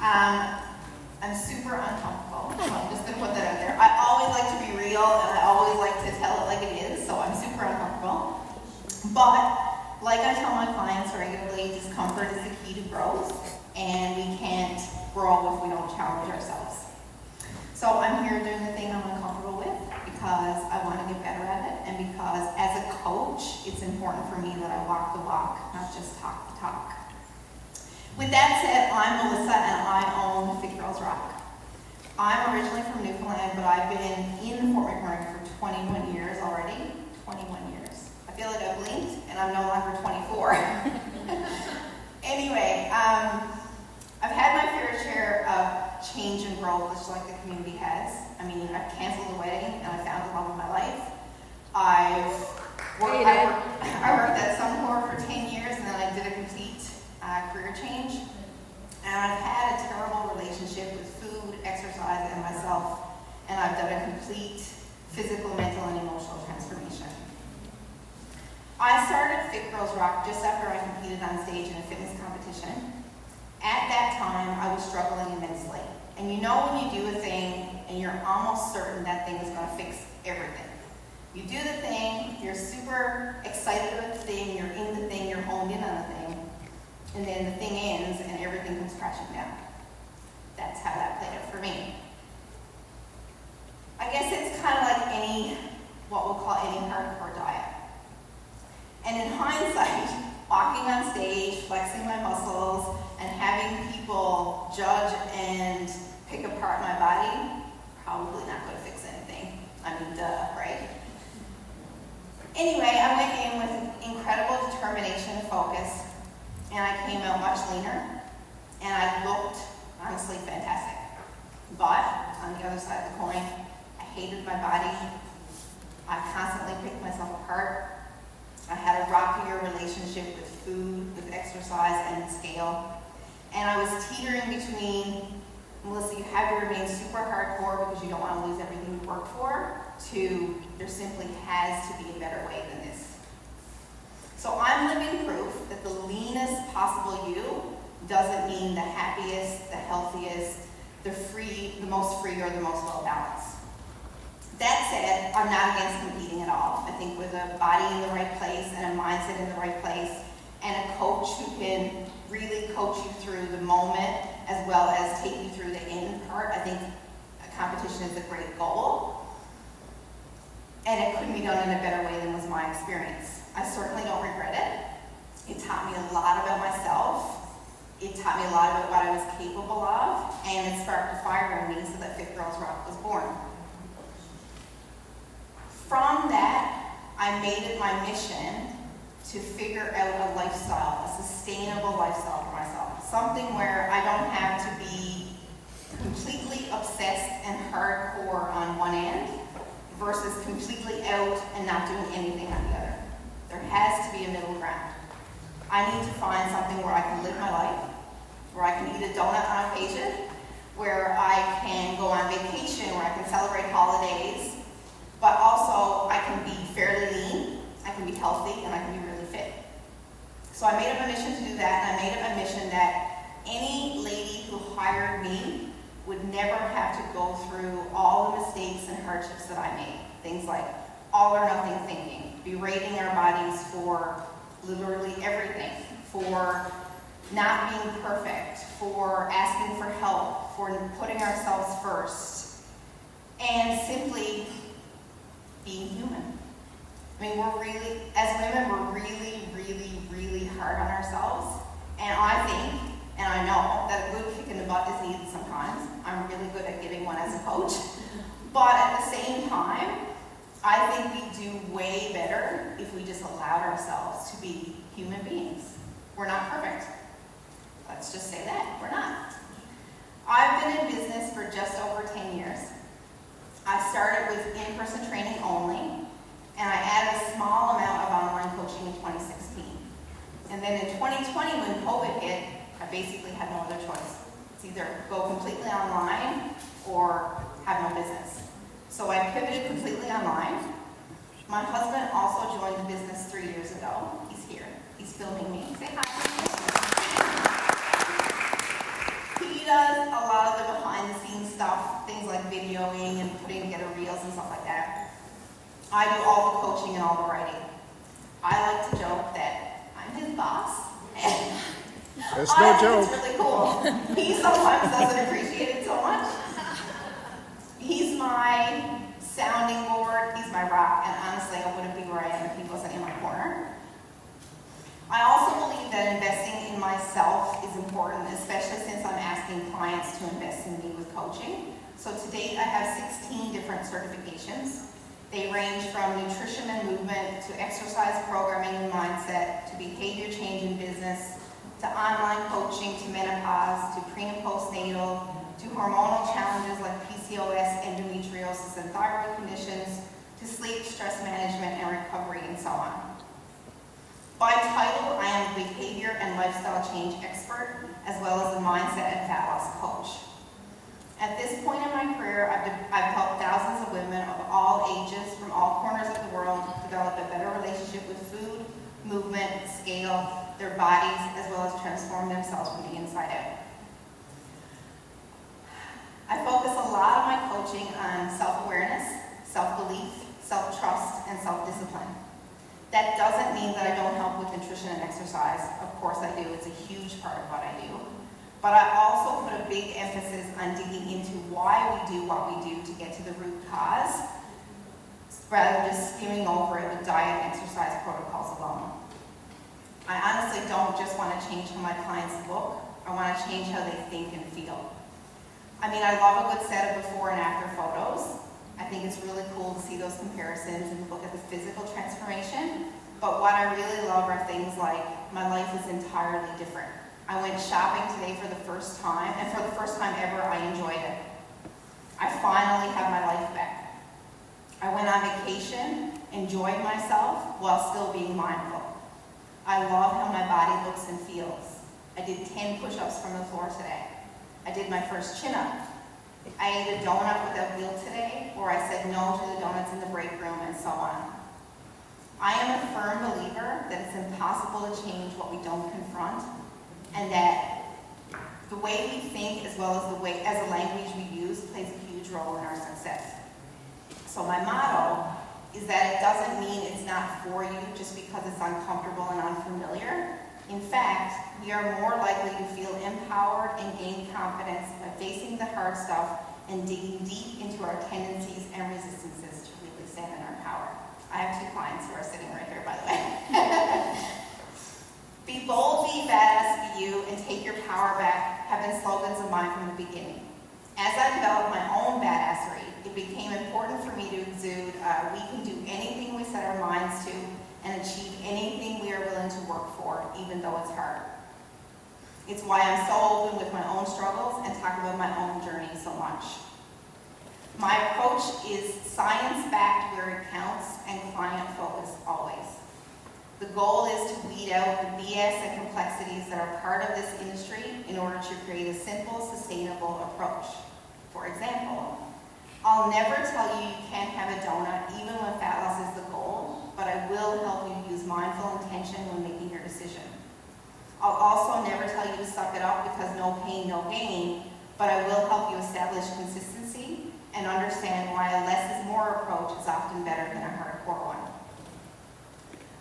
I'm super uncomfortable, so I'm just going to put that out there. I always like to be real, and I always like to tell it like it is, so I'm super uncomfortable. But, like I tell my clients regularly, discomfort is the key to growth, and we can't grow if we don't challenge ourselves. So I'm here doing the thing I'm uncomfortable with because I want to get better at it, and because as a coach, it's important for me that I walk the walk, not just talk the talk. With that said, I'm Melissa and I own Fit Girls Rock. I'm originally from Newfoundland, but I've been in Fort McMurray for 21 years already. 21 years. I feel like I blinked and I'm no longer 24. Anyway, I've had my fair share of change and growth, just like the community has. I mean, I've canceled a wedding and I found the love of my life. I worked at Suncor for 10 years and then I did a complete career change, and I've had a terrible relationship with food, exercise, and myself, and I've done a complete physical, mental, and emotional transformation. I started Fit Girls Rock just after I competed on stage in a fitness competition. At that time, I was struggling immensely, and you know when you do a thing and you're almost certain that thing is going to fix everything. You do the thing, you're super excited about the thing, you're in the thing, you're honed in on the thing, and then the thing ends and everything comes crashing down. That's how that played out for me. I guess it's kind of like what we'll call any hardcore diet. And in hindsight, walking on stage, flexing my muscles, and having people judge and pick apart my body, probably not going to fix anything. I mean, duh, right? Anyway, I went in with incredible determination and focus, and I came out much leaner, and I looked, honestly, fantastic. But, on the other side of the coin, I hated my body. I constantly picked myself apart. I had a rockier relationship with food, with exercise, and scale. And I was teetering between, Melissa, you have to remain super hardcore because you don't want to lose everything you work for, to there simply has to be a better way than this. So I'm living proof that the leanest possible you doesn't mean the happiest, the healthiest, the most free, or the most well-balanced. That said, I'm not against competing at all. I think with a body in the right place and a mindset in the right place, and a coach who can really coach you through the moment as well as take you through the end part, I think a competition is a great goal. And it couldn't be done in a better way than was my experience. I certainly don't regret it. It taught me a lot about myself. It taught me a lot about what I was capable of, and it sparked a fire in me so that Fit Girls Rock was born. From that, I made it my mission to figure out a lifestyle, a sustainable lifestyle for myself. Something where I don't have to be completely obsessed and hardcore on one end versus completely out and not doing anything on the other. There has to be a middle ground. I need to find something where I can live my life, where I can eat a donut on occasion, where I can go on vacation, where I can celebrate holidays, but also I can be fairly lean, I can be healthy, and I can be really fit. So I made it my mission to do that, and I made it my mission that any lady who hired me would never have to go through all the mistakes and hardships that I made. Things like all or nothing thinking, berating our bodies for literally everything, for not being perfect, for asking for help, for putting ourselves first, and simply being human. I mean, as women, we're really hard on ourselves, and I think, and I know, that a good kick in the butt is needed sometimes. I'm really good at giving one as a coach, but at the same time, I think we do way better if we just allowed ourselves to be human beings. We're not perfect. Let's just say that, we're not. I've been in business for just over 10 years. I started with in-person training only, and I added a small amount of online coaching in 2016. And then in 2020, when COVID hit, I basically had no other choice. It's either go completely online or have no business. So I pivoted completely online. My husband also joined the business 3 years ago. He's here. He's filming me. Say hi. He does a lot of the behind the scenes stuff, things like videoing and putting together reels and stuff like that. I do all the coaching and all the writing. I like to joke that I'm his boss. And It's no joke. It's really cool. He sometimes doesn't appreciate it so much. He's my sounding board, he's my rock, and honestly, I wouldn't be where I am if he wasn't in my corner. I also believe that investing in myself is important, especially since I'm asking clients to invest in me with coaching. So to date, I have 16 different certifications. They range from nutrition and movement to exercise programming and mindset, to behavior change in business, to online coaching, to menopause, to pre and postnatal, to hormonal challenges like PCOS, endometriosis, and thyroid conditions, to sleep, stress management, and recovery, and so on. By title, I am a behavior and lifestyle change expert, as well as a mindset and fat loss coach. At this point in my career, I've helped thousands of women of all ages from all corners of the world develop a better relationship with food, movement, scale, their bodies, as well as transform themselves from the inside out. I focus a lot of my coaching on self-awareness, self-belief, self-trust, and self-discipline. That doesn't mean that I don't help with nutrition and exercise. Of course I do. It's a huge part of what I do. But I also put a big emphasis on digging into why we do what we do to get to the root cause, rather than just skimming over it with diet and exercise protocols alone. I honestly don't just want to change how my clients look. I want to change how they think and feel. I mean, I love a good set of before and after photos. I think it's really cool to see those comparisons and look at the physical transformation. But what I really love are things like, my life is entirely different. I went shopping today for the first time, and for the first time ever, I enjoyed it. I finally have my life back. I went on vacation, enjoyed myself, while still being mindful. I love how my body looks and feels. I did 10 push-ups from the floor today. I did my first chin-up. I ate a donut without guilt today, or I said no to the donuts in the break room, and so on. I am a firm believer that it's impossible to change what we don't confront, and that the way we think as well as the language we use plays a huge role in our success. So my motto is that it doesn't mean it's not for you just because it's uncomfortable and unfamiliar. In fact, we are more likely to feel empowered and gain confidence by facing the hard stuff and digging deep into our tendencies and resistances to really stand in our power. I have 2 clients who are sitting right here, by the way. Be bold, be badass, be you, and take your power back have been slogans of mine from the beginning. As I developed my own badassery, it became important for me to exude, we can do anything we set our minds to and achieve anything we are willing to work for, even though it's hard. It's why I'm so open with my own struggles and talk about my own journey so much. My approach is science-backed where it counts and client-focused always. The goal is to weed out the BS and complexities that are part of this industry in order to create a simple, sustainable approach. For example, I'll never tell you you can't have a donut even when fat loss is the goal, but I will help you use mindful intention when making your decision. I'll also never tell you to suck it up because no pain, no gain, but I will help you establish consistency and understand why a less is more approach is often better than a hardcore one.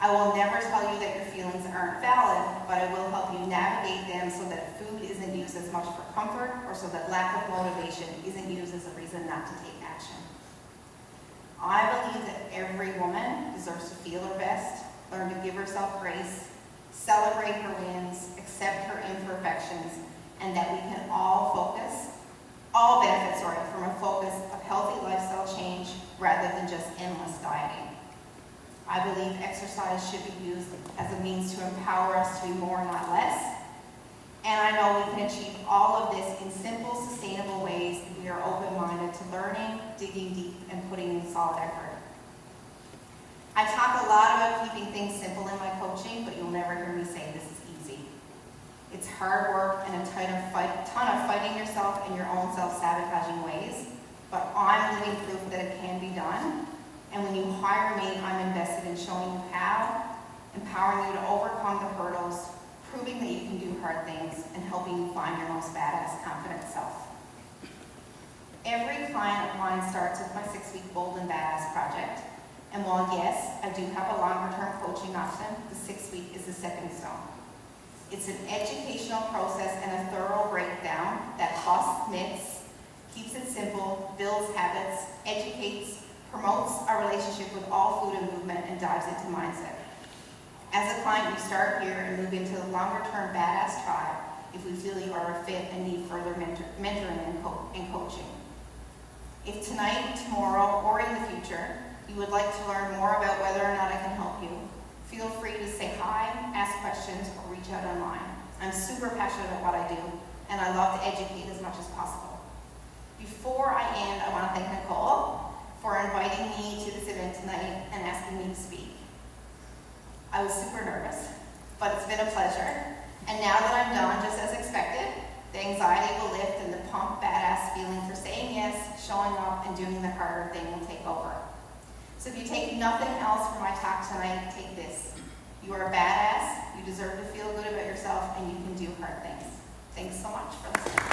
I will never tell you that your feelings aren't valid, but I will help you navigate them so that food isn't used as much for comfort or so that lack of motivation isn't used as a reason not to take action. I believe that every woman deserves to feel her best, learn to give herself grace, celebrate her wins, accept her imperfections, and that we can all benefit from a focus of healthy lifestyle change rather than just endless dieting. I believe exercise should be used as a means to empower us to be more, not less. And I know we can achieve all of this in simple, sustainable ways if we are open-minded to learning, digging deep, and putting in solid effort. I talk a lot about keeping things simple in my coaching, but you'll never hear me say this is easy. It's hard work and a ton of fighting yourself in your own self-sabotaging ways, but I'm living proof that it can be done. And when you hire me, I'm invested in showing you how, empowering you to overcome the hurdles, proving that you can do hard things, and helping you find your most badass, confident client of mine starts with my 6-week Bold and Badass project. And while yes, I do have a longer term coaching option, the 6-week is the stepping stone. It's an educational process and a thorough breakdown that busts myths, keeps it simple, builds habits, educates, promotes our relationship with all food and movement, and dives into mindset. As a client, you start here and move into the longer term badass tribe if we feel you are a fit and need further mentoring and coaching. If tonight, tomorrow, or in the future, you would like to learn more about whether or not I can help you, feel free to say hi, ask questions, or reach out online. I'm super passionate about what I do, and I love to educate as much as possible. Before I end, I want to thank Nicole for inviting me to this event tonight and asking me to speak. I was super nervous, but it's been a pleasure. And now that I'm done, just as expected, the anxiety will lift and the pump badass feeling for saying yes, showing up, and doing the harder thing will take over. So if you take nothing else from my talk tonight, take this. You are a badass, you deserve to feel good about yourself, and you can do hard things. Thanks so much for listening.